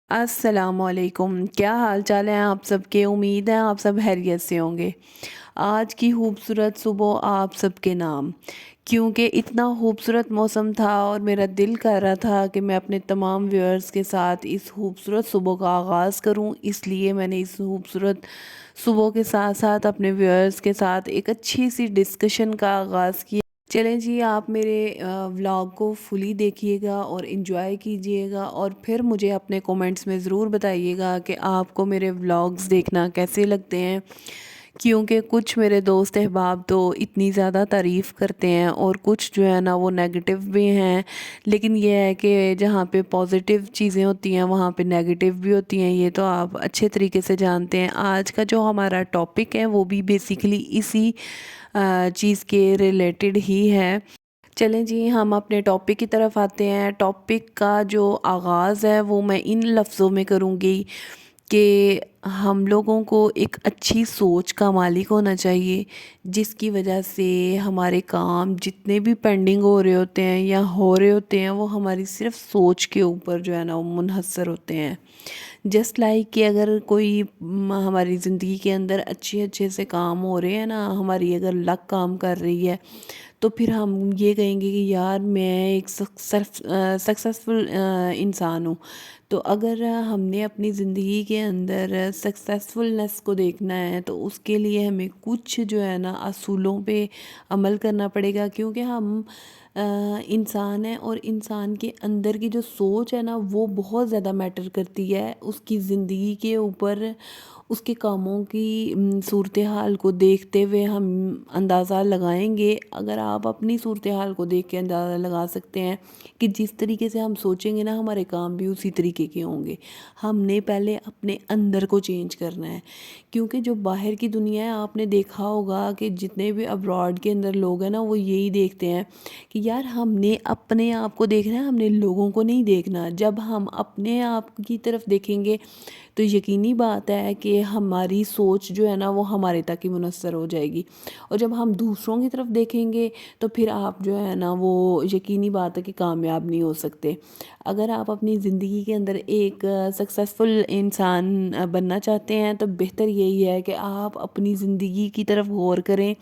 السلام علیکم، کیا حال چال ہیں آپ سب کے؟ امید ہے آپ سب خیریت سے ہوں گے۔ آج کی خوبصورت صبح آپ سب کے نام، کیونکہ اتنا خوبصورت موسم تھا اور میرا دل کر رہا تھا کہ میں اپنے تمام ویورز کے ساتھ اس خوبصورت صبح کا آغاز کروں، اس لیے میں نے اس خوبصورت صبح کے ساتھ ساتھ اپنے ویورز کے ساتھ ایک اچھی سی ڈسکشن کا آغاز کیا۔ چلیں جی، آپ میرے ولاگ کو فلی دیکھیے گا اور انجوائے کیجیے گا، اور پھر مجھے اپنے کومنٹس میں ضرور بتائیے گا کہ آپ کو میرے ولاگز دیکھنا کیسے لگتے ہیں، کیونکہ کچھ میرے دوست احباب تو اتنی زیادہ تعریف کرتے ہیں اور کچھ جو ہے نا وہ نیگیٹو بھی ہیں، لیکن یہ ہے کہ جہاں پہ پازیٹیو چیزیں ہوتی ہیں وہاں پہ نیگیٹو بھی ہوتی ہیں، یہ تو آپ اچھے طریقے سے جانتے ہیں۔ آج کا جو ہمارا ٹاپک ہے وہ بھی بیسیکلی اسی چیز کے ریلیٹڈ ہی ہے۔ چلیں جی، ہم اپنے ٹاپک کی طرف آتے ہیں۔ ٹاپک کا جو آغاز ہے وہ میں ان لفظوں میں کروں گی کہ ہم لوگوں کو ایک اچھی سوچ کا مالک ہونا چاہیے، جس کی وجہ سے ہمارے کام جتنے بھی پینڈنگ ہو رہے ہوتے ہیں یا ہو رہے ہوتے ہیں وہ ہماری صرف سوچ کے اوپر جو ہے نا وہ منحصر ہوتے ہیں۔ جسٹ لائک کہ اگر کوئی ہماری زندگی کے اندر اچھے سے کام ہو رہے ہیں نا، ہماری اگر لک کام کر رہی ہے، تو پھر ہم یہ کہیں گے کہ یار میں ایک سکسیسفل انسان ہوں۔ تو اگر ہم نے اپنی زندگی کے اندر سکسیسفلنس کو دیکھنا ہے تو اس کے لیے ہمیں کچھ جو ہے نا اصولوں پہ عمل کرنا پڑے گا، کیونکہ ہم انسان ہیں اور انسان کے اندر کی جو سوچ ہے نا وہ بہت زیادہ میٹر کرتی ہے اس کی زندگی کے اوپر۔ اس کے کاموں کی صورتحال کو دیکھتے ہوئے ہم اندازہ لگائیں گے۔ اگر آپ اپنی صورتحال کو دیکھ کے اندازہ لگا سکتے ہیں کہ جس طریقے سے ہم سوچیں گے نا ہمارے کام بھی اسی طریقے کے ہوں گے۔ ہم نے پہلے اپنے اندر کو چینج کرنا ہے، کیونکہ جو باہر کی دنیا ہے آپ نے دیکھا ہوگا کہ جتنے بھی ابراڈ کے اندر لوگ ہیں نا وہ یہی دیکھتے ہیں کہ یار ہم نے اپنے آپ کو دیکھنا ہے، ہم نے لوگوں کو نہیں دیکھنا۔ جب ہم اپنے آپ کی طرف دیکھیں گے تو یقینی بات ہے کہ ہماری سوچ جو ہے نا وہ ہمارے تک ہی منحصر ہو جائے گی، اور جب ہم دوسروں کی طرف دیکھیں گے تو پھر آپ جو ہے نا وہ یقینی بات ہے کہ کامیاب نہیں ہو سکتے۔ اگر آپ اپنی زندگی کے اندر ایک سکسیسفل انسان بننا چاہتے ہیں تو بہتر یہی ہے کہ آپ اپنی زندگی کی طرف غور کریں،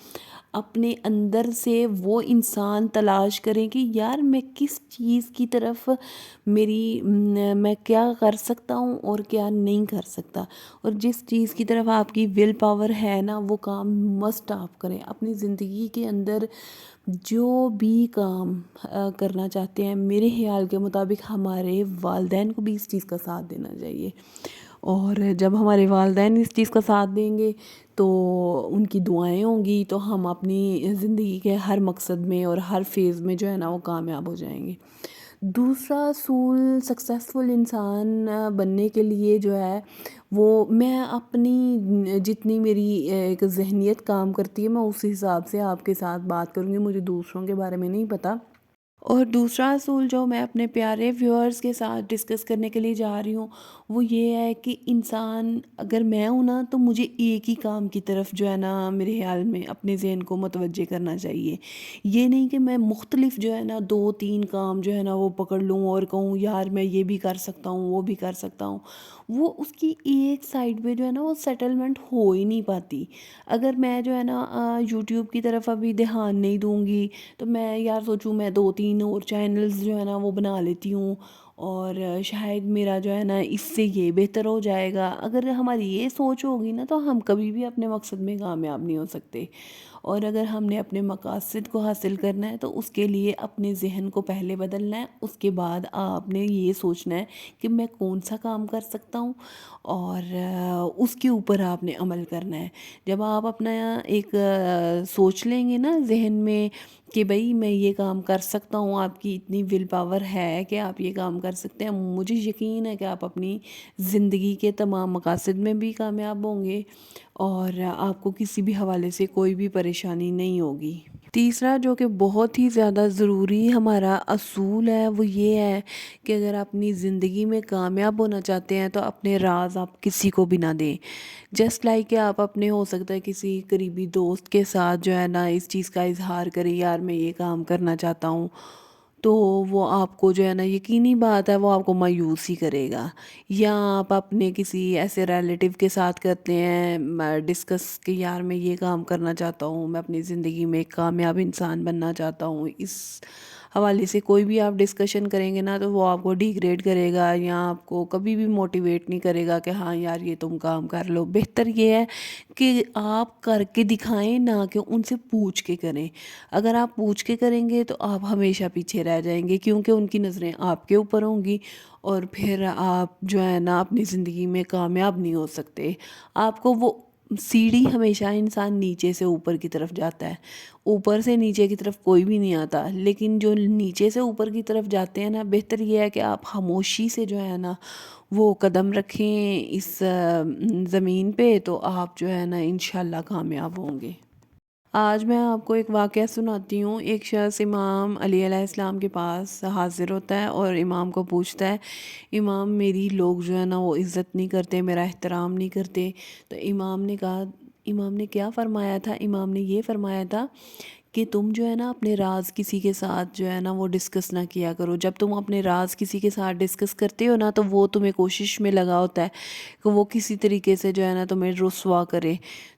اپنے اندر سے وہ انسان تلاش کریں کہ یار میں کس چیز کی طرف میں کیا کر سکتا ہوں اور کیا نہیں کر سکتا، اور جس چیز کی طرف آپ کی ول پاور ہے نا وہ کام مسٹ آپ کریں اپنی زندگی کے اندر۔ جو بھی کام کرنا چاہتے ہیں میرے خیال کے مطابق ہمارے والدین کو بھی اس چیز کا ساتھ دینا چاہیے، اور جب ہمارے والدین اس چیز کا ساتھ دیں گے تو ان کی دعائیں ہوں گی تو ہم اپنی زندگی کے ہر مقصد میں اور ہر فیز میں جو ہے نا وہ کامیاب ہو جائیں گے۔ دوسرا اصول سکسیسفل انسان بننے کے لیے جو ہے وہ میں اپنی جتنی میری ایک ذہنیت کام کرتی ہے میں اس حساب سے آپ کے ساتھ بات کروں گی، مجھے دوسروں کے بارے میں نہیں پتہ۔ اور دوسرا اصول جو میں اپنے پیارے ویورز کے ساتھ ڈسکس کرنے کے لیے جا رہی ہوں وہ یہ ہے کہ انسان اگر میں ہوں نا تو مجھے ایک ہی کام کی طرف جو ہے نا میرے خیال میں اپنے ذہن کو متوجہ کرنا چاہیے۔ یہ نہیں کہ میں مختلف جو ہے نا 2-3 کام جو ہے نا وہ پکڑ لوں اور کہوں یار میں یہ بھی کر سکتا ہوں وہ بھی کر سکتا ہوں، وہ اس کی ایک سائڈ پہ جو ہے نا وہ سیٹلمنٹ ہو ہی نہیں پاتی۔ اگر میں جو ہے نا یوٹیوب کی طرف ابھی دھیان نہیں دوں گی تو میں یار سوچوں میں 2-3 اور چینلز جو ہے نا وہ بنا لیتی ہوں اور شاید میرا جو ہے نا اس سے یہ بہتر ہو جائے گا۔ اگر ہماری یہ سوچ ہوگی نا تو ہم کبھی بھی اپنے مقصد میں کامیاب نہیں ہو سکتے، اور اگر ہم نے اپنے مقاصد کو حاصل کرنا ہے تو اس کے لیے اپنے ذہن کو پہلے بدلنا ہے، اس کے بعد آپ نے یہ سوچنا ہے کہ میں کون سا کام کر سکتا ہوں اور اس کے اوپر آپ نے عمل کرنا ہے۔ جب آپ اپنا ایک سوچ لیں گے نا ذہن میں کہ بھئی میں یہ کام کر سکتا ہوں، آپ کی اتنی ول پاور ہے کہ آپ یہ کام کر سکتے ہیں، مجھے یقین ہے کہ آپ اپنی زندگی کے تمام مقاصد میں بھی کامیاب ہوں گے اور آپ کو کسی بھی حوالے سے کوئی بھی پریشانی نہیں ہوگی۔ تیسرا جو کہ بہت ہی زیادہ ضروری ہمارا اصول ہے وہ یہ ہے کہ اگر آپ اپنی زندگی میں کامیاب ہونا چاہتے ہیں تو اپنے راز آپ کسی کو بھی نہ دیں۔ جسٹ لائک کہ آپ اپنے ہو سکتا ہے کسی قریبی دوست کے ساتھ جو ہے نا اس چیز کا اظہار کریں یار میں یہ کام کرنا چاہتا ہوں، تو وہ آپ کو جو ہے نا یقینی بات ہے وہ آپ کو مایوس ہی کرے گا. یا آپ اپنے کسی ایسے ریلیٹیو کے ساتھ کرتے ہیں ڈسکس کہ یار میں یہ کام کرنا چاہتا ہوں, میں اپنی زندگی میں ایک کامیاب انسان بننا چاہتا ہوں, اس حوالے سے کوئی بھی آپ ڈسکشن کریں گے نا تو وہ آپ کو ڈیگریڈ کرے گا یا آپ کو کبھی بھی موٹیویٹ نہیں کرے گا کہ ہاں یار یہ تم کام کر لو. بہتر یہ ہے کہ آپ کر کے دکھائیں, نہ کہ ان سے پوچھ کے کریں. اگر آپ پوچھ کے کریں گے تو آپ ہمیشہ پیچھے رہ جائیں گے, کیونکہ ان کی نظریں آپ کے اوپر ہوں گی اور پھر آپ جو ہے نا اپنی زندگی میں کامیاب نہیں ہو سکتے. آپ کو وہ سیڑھی ہمیشہ انسان نیچے سے اوپر کی طرف جاتا ہے, اوپر سے نیچے کی طرف کوئی بھی نہیں آتا. لیکن جو نیچے سے اوپر کی طرف جاتے ہیں نا, بہتر یہ ہے کہ آپ خاموشی سے جو ہے نا وہ قدم رکھیں اس زمین پہ, تو آپ جو ہے نا انشاءاللہ کامیاب ہوں گے. آج میں آپ کو ایک واقعہ سناتی ہوں. ایک شخص امام علی علیہ السلام کے پاس حاضر ہوتا ہے اور امام کو پوچھتا ہے, امام میری لوگ جو ہے نا وہ عزت نہیں کرتے, میرا احترام نہیں کرتے. تو امام نے کہا, امام نے کیا فرمایا تھا؟ امام نے یہ فرمایا تھا کہ تم جو ہے نا اپنے راز کسی کے ساتھ جو ہے نا وہ ڈسکس نہ کیا کرو. جب تم اپنے راز کسی کے ساتھ ڈسکس کرتے ہو نا تو وہ تمہیں کوشش میں لگا ہوتا ہے کہ وہ کسی طریقے سے جو ہے نا تمہیں رسوا کرے.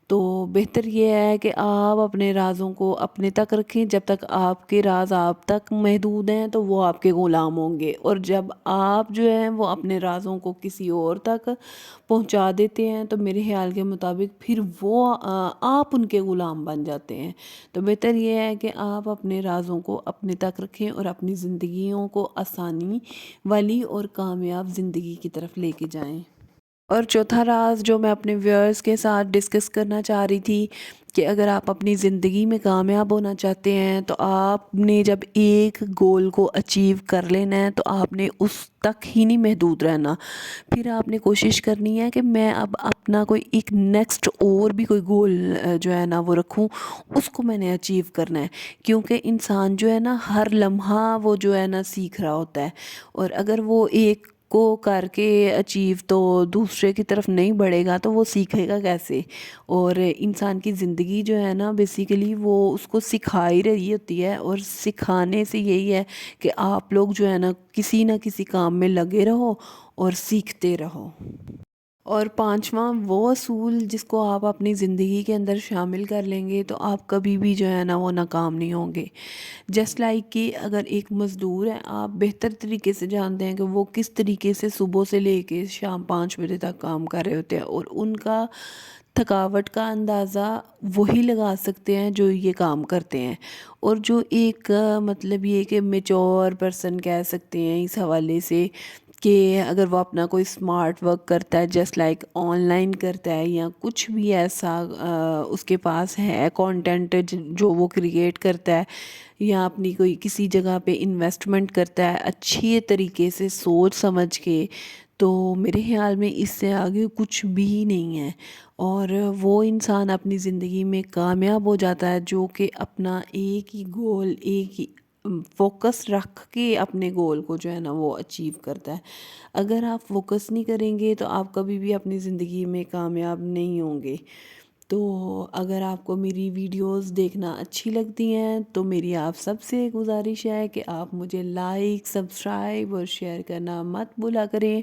تو بہتر یہ ہے کہ آپ اپنے رازوں کو اپنے تک رکھیں. جب تک آپ کے راز آپ تک محدود ہیں تو وہ آپ کے غلام ہوں گے, اور جب آپ جو ہیں وہ اپنے رازوں کو کسی اور تک پہنچا دیتے ہیں تو میرے خیال کے مطابق پھر وہ آپ ان کے غلام بن جاتے ہیں. تو بہتر یہ ہے کہ آپ اپنے رازوں کو اپنے تک رکھیں اور اپنی زندگیوں کو آسانی والی اور کامیاب زندگی کی طرف لے کے جائیں. اور چوتھا راز جو میں اپنے ویورز کے ساتھ ڈسکس کرنا چاہ رہی تھی کہ اگر آپ اپنی زندگی میں کامیاب ہونا چاہتے ہیں تو آپ نے جب ایک گول کو اچیو کر لینا ہے تو آپ نے اس تک ہی نہیں محدود رہنا. پھر آپ نے کوشش کرنی ہے کہ میں اب اپنا کوئی ایک نیکسٹ اور بھی کوئی گول جو ہے نا وہ رکھوں, اس کو میں نے اچیو کرنا ہے. کیونکہ انسان جو ہے نا ہر لمحہ وہ جو ہے نا سیکھ رہا ہوتا ہے, اور اگر وہ ایک کو کر کے اچیو تو دوسرے کی طرف نہیں بڑھے گا تو وہ سیکھے گا کیسے. اور انسان کی زندگی جو ہے نا بیسیکلی وہ اس کو سکھا ہی رہی ہوتی ہے, اور سکھانے سے یہی ہے کہ آپ لوگ جو ہے نا کسی نہ کسی کام میں لگے رہو اور سیکھتے رہو. اور پانچواں وہ اصول جس کو آپ اپنی زندگی کے اندر شامل کر لیں گے تو آپ کبھی بھی جو ہے نا وہ ناکام نہیں ہوں گے. جسٹ لائک کہ اگر ایک مزدور ہے, آپ بہتر طریقے سے جانتے ہیں کہ وہ کس طریقے سے صبح سے لے کے شام 5 بجے تک کام کر رہے ہوتے ہیں, اور ان کا تھکاوٹ کا اندازہ وہی لگا سکتے ہیں جو یہ کام کرتے ہیں. اور جو ایک مطلب یہ کہ میچور پرسن کہہ سکتے ہیں اس حوالے سے کہ اگر وہ اپنا کوئی اسمارٹ ورک کرتا ہے, جسٹ لائک آن لائن کرتا ہے یا کچھ بھی ایسا اس کے پاس ہے کانٹینٹ جو وہ کریٹ کرتا ہے, یا اپنی کوئی کسی جگہ پہ انویسٹمنٹ کرتا ہے اچھی طریقے سے سوچ سمجھ کے, تو میرے خیال میں اس سے آگے کچھ بھی نہیں ہے. اور وہ انسان اپنی زندگی میں کامیاب ہو جاتا ہے جو کہ اپنا ایک ہی گول, ایک ہی فوکس رکھ کے اپنے گول کو جو ہے نا وہ اچیو کرتا ہے. اگر آپ فوکس نہیں کریں گے تو آپ کبھی بھی اپنی زندگی میں کامیاب نہیں ہوں گے. تو اگر آپ کو میری ویڈیوز دیکھنا اچھی لگتی ہیں تو میری آپ سب سے گزارش ہے کہ آپ مجھے لائک, سبسکرائب اور شیئر کرنا مت بھولا کریں.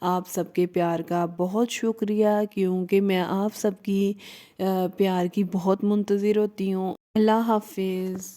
آپ سب کے پیار کا بہت شکریہ, کیونکہ میں آپ سب کی پیار کی بہت منتظر ہوتی ہوں. اللہ حافظ.